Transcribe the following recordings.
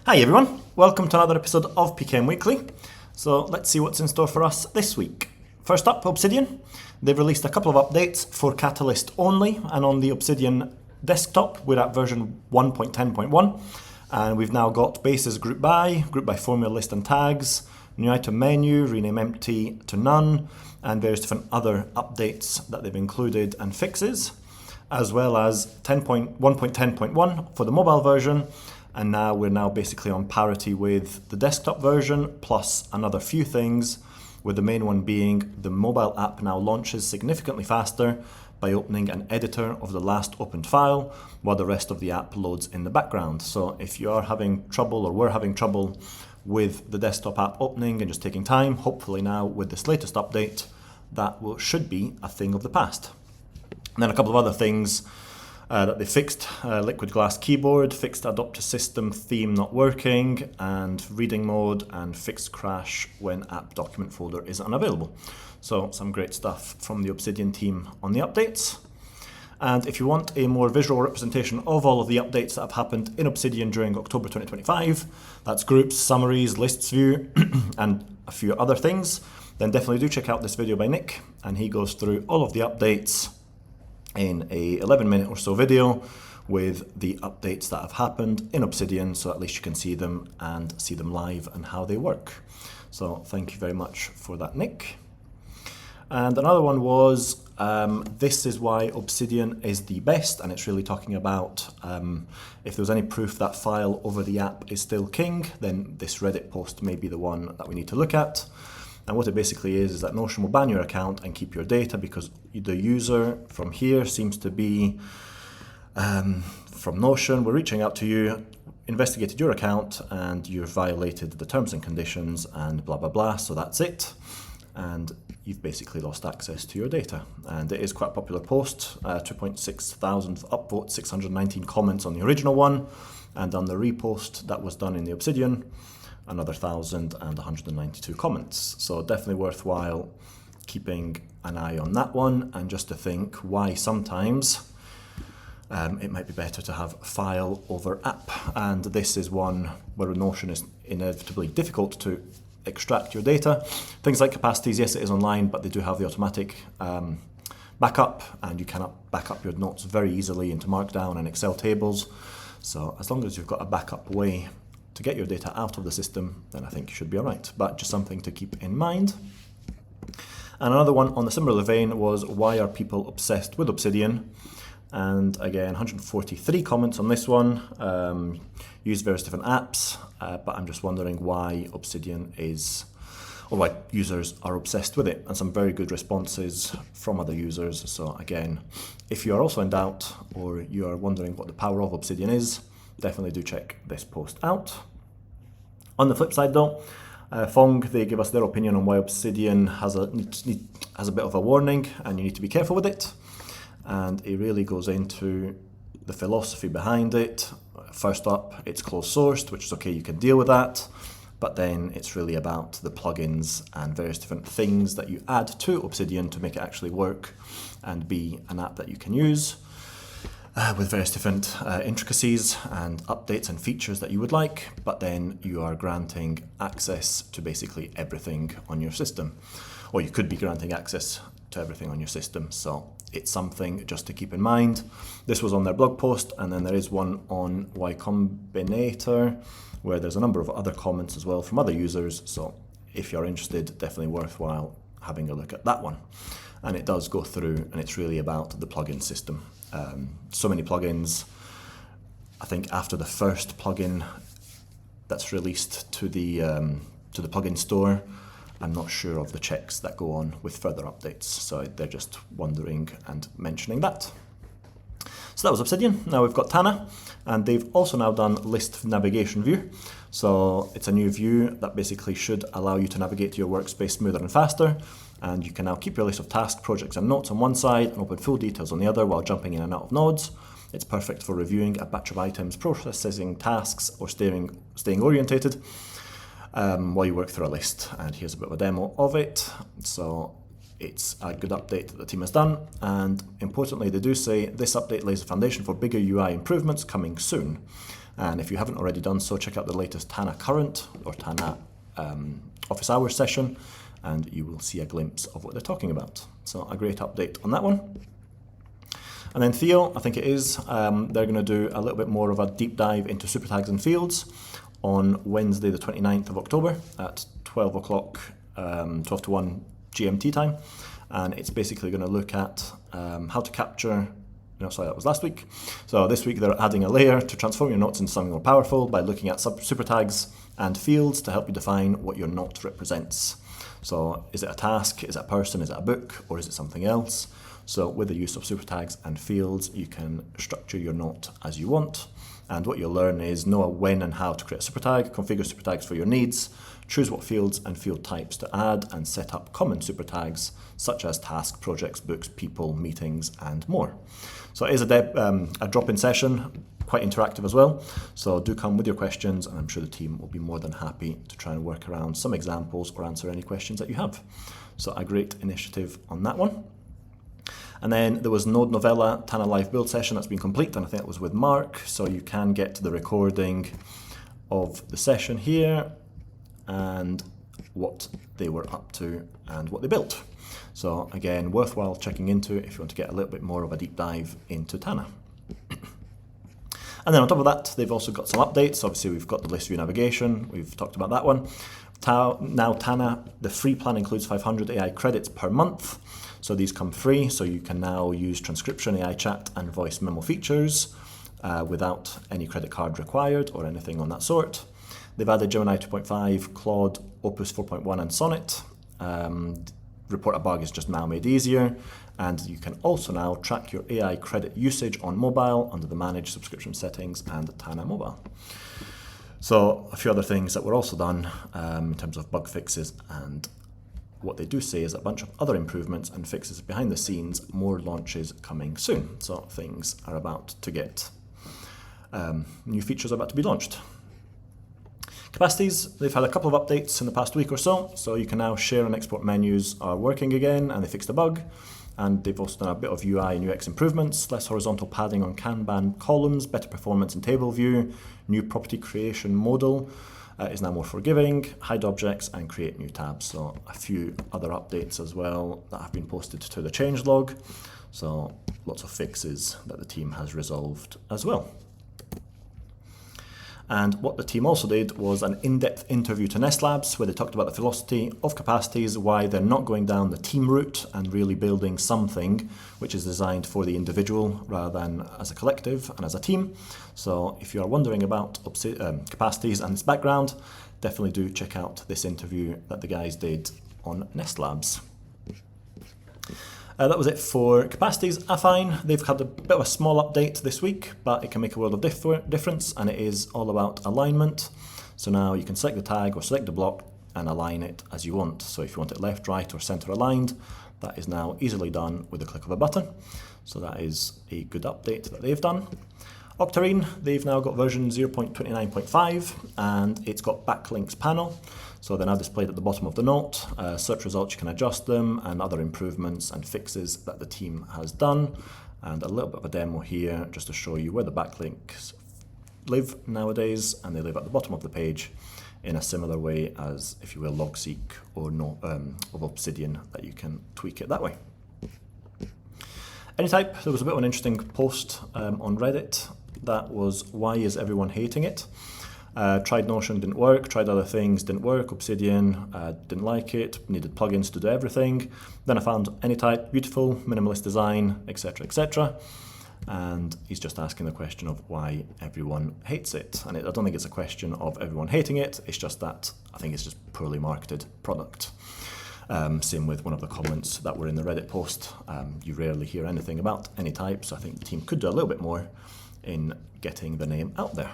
Hi everyone, welcome to another episode of PKM Weekly. So let's see what's in store for us this week. First up, Obsidian. They've released a couple of updates for Catalyst only, and on the Obsidian desktop we're at version 1.10.1, and we've now got bases group by formula list and tags, new item menu, rename empty to none, and various different other updates that they've included and fixes, as well as 1.10.1 for the mobile version. And now we're basically on parity with the desktop version, plus another few things, with the main one being the mobile app now launches significantly faster by opening an editor of the last opened file, while the rest of the app loads in the background. So if you are having trouble, or were having trouble with the desktop app opening and just taking time, hopefully now with this latest update, that should be a thing of the past. And then a couple of other things that they fixed: liquid glass keyboard, fixed adopt a system theme not working, and reading mode, and fixed crash when app document folder is unavailable. So some great stuff from the Obsidian team on the updates. And if you want a more visual representation of all of the updates that have happened in Obsidian during October 2025, that's groups, summaries, lists view, and a few other things, then definitely do check out this video by Nick, and he goes through all of the updates in a 11-minute or so video with the updates that have happened in Obsidian, so at least you can see them and see them live and how they work. So thank you very much for that, Nick. And another one was, this is why Obsidian is the best, and it's really talking about if there's any proof that file over the app is still king, then this Reddit post may be the one that we need to look at. And what it basically is that Notion will ban your account and keep your data because the user from here seems to be from Notion. We're reaching out to you, investigated your account, and you've violated the terms and conditions and blah, blah, blah. So that's it. And you've basically lost access to your data. And it is quite a popular post, 2.6 thousand upvotes, 619 comments on the original one. And on the repost that was done in the Obsidian, another 1,192 comments. So definitely worthwhile keeping an eye on that one, and just to think why sometimes it might be better to have file over app. And this is one where Notion is inevitably difficult to extract your data. Things like Capacities, yes, it is online, but they do have the automatic backup, and you cannot back up your notes very easily into Markdown and Excel tables. So as long as you've got a backup way to get your data out of the system, then I think you should be all right. But just something to keep in mind. And another one on the similar vein was, why are people obsessed with Obsidian? And again, 143 comments on this one. Use various different apps, but I'm just wondering why Obsidian is, or why users are obsessed with it, and some very good responses from other users. So again, if you are also in doubt, or you are wondering what the power of Obsidian is, definitely do check this post out. On the flip side though, Fong, they give us their opinion on why Obsidian has a bit of a warning and you need to be careful with it. And it really goes into the philosophy behind it. First up, it's closed sourced, which is okay, you can deal with that. But then it's really about the plugins and various different things that you add to Obsidian to make it actually work and be an app that you can use. With various different intricacies and updates and features that you would like, but then you are granting access to basically everything on your system. Or you could be granting access to everything on your system, so it's something just to keep in mind. This was on their blog post, and then there is one on Y Combinator, where there's a number of other comments as well from other users, so if you're interested, definitely worthwhile having a look at that one. And it does go through, and it's really about the plugin system. So many plugins. I think after the first plugin that's released to the plugin store, I'm not sure of the checks that go on with further updates. So they're just wondering and mentioning that. So that was Obsidian. Now we've got Tana, and they've also now done list navigation view. So it's a new view that basically should allow you to navigate to your workspace smoother and faster. And you can now keep your list of tasks, projects, and notes on one side and open full details on the other while jumping in and out of nodes. It's perfect for reviewing a batch of items, processing tasks, or staying orientated while you work through a list. And here's a bit of a demo of it. So it's a good update that the team has done. And importantly, they do say this update lays the foundation for bigger UI improvements coming soon. And if you haven't already done so, check out the latest Tana Current or Tana Office Hours session, and you will see a glimpse of what they're talking about. So a great update on that one. And then Theo, I think it is, they're going to do a little bit more of a deep dive into super tags and fields on Wednesday the 29th of October at 12 o'clock, 12 to 1 GMT time. And it's basically going to look at how to capture, sorry, that was last week. So this week they're adding a layer to transform your notes into something more powerful by looking at super tags and fields to help you define what your note represents. So is it a task, is it a person, is it a book, or is it something else? So with the use of super tags and fields, you can structure your note as you want. And what you'll learn is know when and how to create a super tag, configure super tags for your needs, choose what fields and field types to add, and set up common super tags such as tasks, projects, books, people, meetings, and more. So it is a drop-in session, quite interactive as well. So do come with your questions, and I'm sure the team will be more than happy to try and work around some examples or answer any questions that you have. So a great initiative on that one. And then there was Node Novella Tana live build session that's been complete, and I think it was with Mark. So you can get to the recording of the session here and what they were up to and what they built. So again, worthwhile checking into if you want to get a little bit more of a deep dive into Tana. And then on top of that, they've also got some updates. Obviously, we've got the list view navigation. We've talked about that one. Now Tana, the free plan includes 500 AI credits per month. So these come free, so you can now use transcription, AI chat, and voice memo features without any credit card required or anything on that sort. They've added Gemini 2.5, Claude, Opus 4.1, and Sonnet. Report a bug is just now made easier. And you can also now track your AI credit usage on mobile under the Manage Subscription settings and Tana Mobile. So a few other things that were also done in terms of bug fixes, and what they do say is a bunch of other improvements and fixes behind the scenes, more launches coming soon. So things are about to get, new features are about to be launched. Capacities, they've had a couple of updates in the past week or so. So you can now share and export menus are working again, and they fixed a bug. And they've also done a bit of UI and UX improvements, less horizontal padding on Kanban columns, better performance in table view, new property creation modal is now more forgiving, hide objects and create new tabs. So a few other updates as well that have been posted to the changelog. So lots of fixes that the team has resolved as well. And what the team also did was an in-depth interview to Nest Labs, where they talked about the philosophy of Capacities, why they're not going down the team route and really building something which is designed for the individual rather than as a collective and as a team. So if you are wondering about Capacities and its background, definitely do check out this interview that the guys did on Nest Labs. That was it for Capacities. Affine, they've had a bit of a small update this week, but it can make a world of difference, and it is all about alignment. So now you can select the tag or select the block and align it as you want. So if you want it left, right, or center aligned, that is now easily done with the click of a button. So that is a good update that they've done. Octarine, they've now got version 0.29.5, and it's got backlinks panel. So they're now displayed at the bottom of the note. Search results, you can adjust them, and other improvements and fixes that the team has done. And a little bit of a demo here just to show you where the backlinks live nowadays, and they live at the bottom of the page in a similar way as, if you will, Logseek or of Obsidian, that you can tweak it that way. Anytype, there was a bit of an interesting post on Reddit that was, why is everyone hating it? Tried Notion, didn't work. Tried other things, didn't work. Obsidian, didn't like it. Needed plugins to do everything. Then I found Anytype, beautiful, minimalist design, etc., etc. And he's just asking the question of why everyone hates it. And I don't think it's a question of everyone hating it. It's just that I think it's just poorly marketed product. Same with one of the comments that were in the Reddit post. You rarely hear anything about Anytype, so I think the team could do a little bit more in getting the name out there.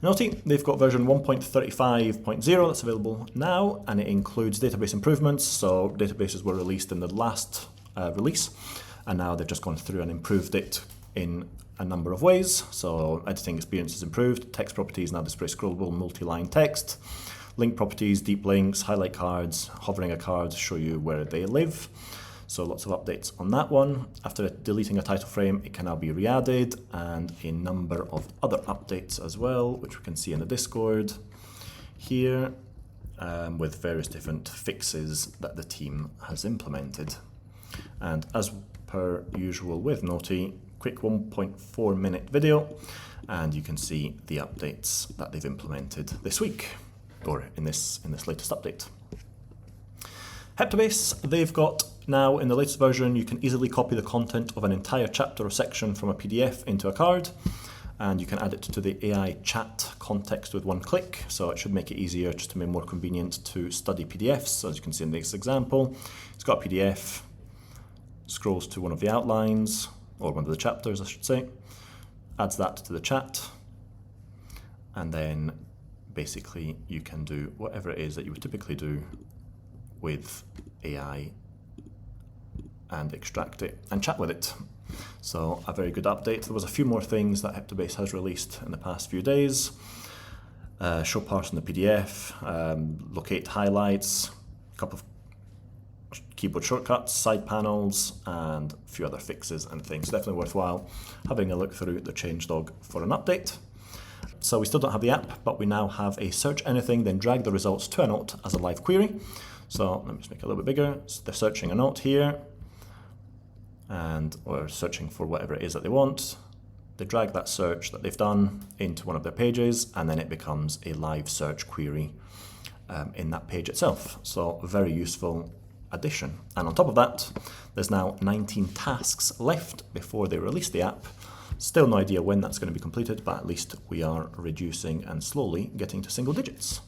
Noteey, they've got version 1.35.0 that's available now, and it includes database improvements. So databases were released in the last release, and now they've just gone through and improved it in a number of ways. So editing experience is improved, text properties now display scrollable multi-line text, link properties, deep links, highlight cards, hovering a card show you where they live. So lots of updates on that one. After deleting a title frame, it can now be re-added, and a number of other updates as well, which we can see in the Discord here, with various different fixes that the team has implemented. And as per usual with Noteey, quick 1.4 minute video, and you can see the updates that they've implemented this week, or in this latest update. Heptabase, they've got now in the latest version, you can easily copy the content of an entire chapter or section from a PDF into a card, and you can add it to the AI chat context with one click. So it should make it easier, just to make it more convenient to study PDFs. As you can see in this example, it's got a PDF, scrolls to one of the outlines, or one of the chapters I should say, adds that to the chat, and then basically you can do whatever it is that you would typically do with AI and extract it and chat with it. So a very good update. There was a few more things that Heptabase has released in the past few days. Show parse in the PDF, locate highlights, a couple of keyboard shortcuts, side panels, and a few other fixes and things. Definitely worthwhile having a look through the changelog for an update. So we still don't have the app, but we now have a search anything, then drag the results to a note as a live query. So let me just make it a little bit bigger. So they're searching a note here, and or searching for whatever it is that they want. They drag that search that they've done into one of their pages, and then it becomes a live search query in that page itself. So a very useful addition. And on top of that, there's now 19 tasks left before they release the app. Still no idea when that's going to be completed, but at least we are reducing and slowly getting to single digits.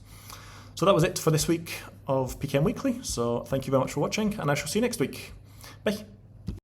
So that was it for this week of PKM Weekly. So thank you very much for watching, and I shall see you next week. Bye.